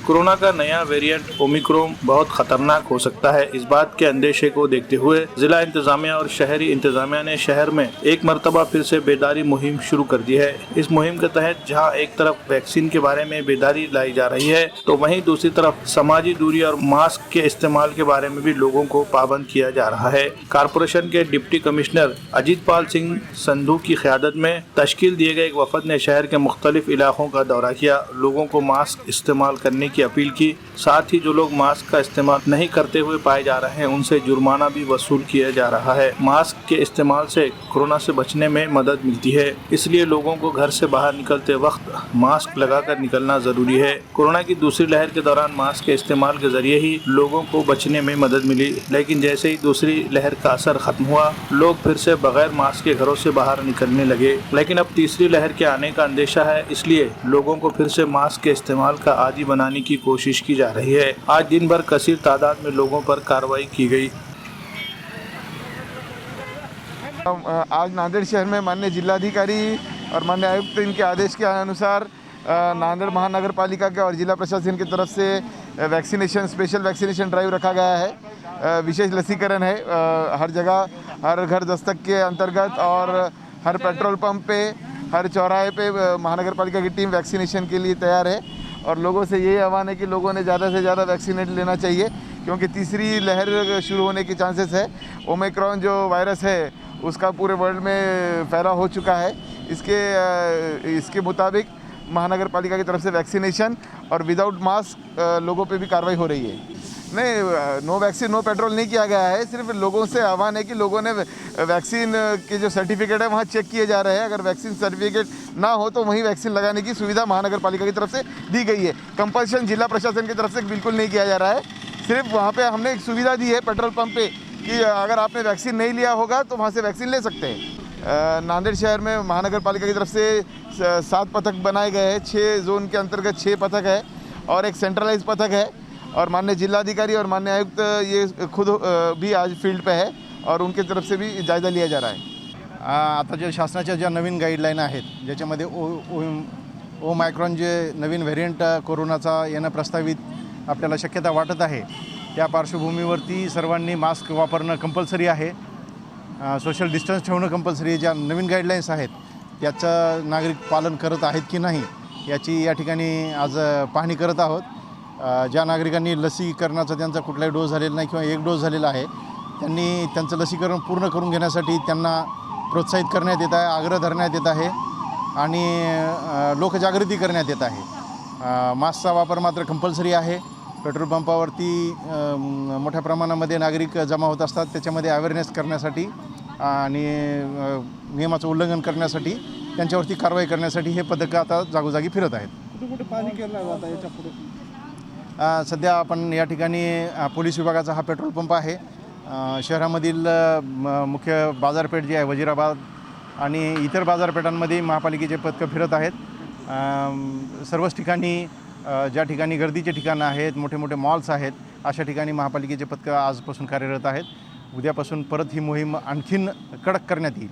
Corona का नया variant Omicron बहुत खतरनाक हो सकता है। इस बात के अंदेशे को देखते हुए जिला इंतजामिया और शहरी इंतजामिया ने शहर में एक मरतबा फिर से बेदारी मुहिम शुरू कर दी है। इस मुहिम के तहत जहां एक तरफ वैक्सीन के बारे में बेदारी लाई जा रही है, तो वहीं दूसरी तरफ समाजी दूरी और मास्क के इस्तेमाल के बारे में भी लोगों को पाबंद किया जा रहा है। कारपोरेशन के डिप्टी कमिश्नर अजीत पाल सिंह संधू की क़यादत में तश्कील दिए गए एक वफद ने शहर के मुख्तलिफ इलाकों का दौरा किया, लोगों को मास्क इस्तेमाल करने की अपील की। साथ ही जो लोग मास्क का इस्तेमाल नहीं करते हुए पाए जा रहे हैं, उनसे जुर्माना भी वसूल किया जा रहा है। मास्क के इस्तेमाल से कोरोना से बचने में मदद मिलती है, इसलिए लोगों को घर से बाहर निकलते वक्त मास्क लगाकर निकलना जरूरी है। कोरोना की दूसरी लहर के दौरान मास्क के इस्तेमाल के जरिए ही लोगों को बचने में मदद मिली, लेकिन जैसे ही दूसरी लहर का असर खत्म हुआ, लोग फिर से बगैर मास्क के घरों से बाहर निकलने लगे। लेकिन अब तीसरी लहर के आने का अंदेशा है, इसलिए लोगों को फिर से मास्क के इस्तेमाल का आदी बनाने की कोशिश की जा रही है। आज दिन भर कसीर तादाद में लोगों पर कार्रवाई की गई। आज नांदेड़ शहर में माननीय जिलाधिकारी और माननीय आयुक्त इनके आदेश के अनुसार नांदेड़ महानगर पालिका के और जिला प्रशासन की तरफ से स्पेशल वैक्सीनेशन ड्राइव रखा गया है। विशेष लसीकरण है हर जगह, हर घर दस्तक के अंतर्गत और हर पेट्रोल पंप पे, हर चौराहे पे महानगर पालिका की टीम वैक्सीनेशन के लिए तैयार है। और लोगों से यही आह्वान है कि लोगों ने ज़्यादा से ज़्यादा वैक्सीनेट लेना चाहिए, क्योंकि तीसरी लहर शुरू होने की चांसेस है। ओमिक्रॉन जो वायरस है उसका पूरे वर्ल्ड में फैलाव हो चुका है। इसके मुताबिक महानगर पालिका की तरफ से वैक्सीनेशन और विदाउट मास्क लोगों पे भी कार्रवाई हो रही है। नहीं, नो वैक्सीन नो पेट्रोल नहीं किया गया है। सिर्फ लोगों से आह्वान है कि लोगों ने वैक्सीन के जो सर्टिफिकेट है वहाँ चेक किए जा रहे हैं। अगर वैक्सीन सर्टिफिकेट ना हो तो वहीं वैक्सीन लगाने की सुविधा महानगर पालिका की तरफ से दी गई है। कंपल्शन जिला प्रशासन की तरफ से बिल्कुल नहीं किया जा रहा है। सिर्फ वहाँ पे हमने एक सुविधा दी है पेट्रोल पंप पे कि अगर आपने वैक्सीन नहीं लिया होगा तो वहाँ से वैक्सीन ले सकते हैं। नांदेड़ शहर में महानगर पालिका की तरफ से 7 पथक बनाए गए हैं। 6 जोन के अंतर्गत 6 पथक है और एक सेंट्रलाइज पथक है। और माननीय जिलाधिकारी और माननीय आयुक्त ये खुद भी आज फील्ड पे है और उनके तरफ से भी जायजा लिया जा रहा है। आता जे शासनाच्या ज्या नवीन गाईडलाईन आहेत, ज्याच्यामध्ये ओमायक्रॉन जे नवीन व्हेरियंट कोरोनाचा येणं प्रस्तावित आपल्याला शक्यता वाटत आहे, त्या पार्श्वभूमीवरती सर्वांनी मास्क वापरणं कंपल्सरी आहे। सोशल डिस्टन्स ठेवणं कंपल्सरी आहे। ज्या नवीन गाईडलाईन्स आहेत त्याचं नागरिक पालन करत आहेत की नाही याची या ठिकाणी आज पाहणी करत आहोत। ज्या नागरिकांनी लसीकरणाचा त्यांचा कुठलाही डोस झालेला नाही किंवा एक डोस झालेला आहे, त्यांनी त्यांचं लसीकरण पूर्ण करून घेण्यासाठी त्यांना प्रोत्साहित करण्यात येत आहे, आग्रह धरण्यात येत आहे आणि लोकजागृती करण्यात येत आहे। मास्कचा वापर मात्र कंपल्सरी आहे। पेट्रोल पंपावरती मोठ्या प्रमाणामध्ये नागरिक जमा होत असतात, त्याच्यामध्ये अवेअरनेस करण्यासाठी आणि नियमाचं उल्लंघन करण्यासाठी त्यांच्यावरती कारवाई करण्यासाठी हे पथकं आता जागोजागी फिरत आहेत। कुठे पाणी केलं जातं याच्या पुढे? सध्या आपण या ठिकाणी पोलीस विभागाचा हा पेट्रोल पंप आहे। शहरामधील मुख्य बाजारपेठ जी आहे वजीराबाद आणि इतर बाजारपेठांमध्ये महापालिकेचे पथकं फिरत आहेत। सर्वच ठिकाणी ज्या ठिकाणी गर्दीचे ठिकाणं आहेत, मोठे मोठे मॉल्स आहेत, अशा ठिकाणी महापालिकेचे पथकं आजपासून कार्यरत आहेत। उद्यापासून परत ही मोहीम आणखीन कडक करण्यात येईल।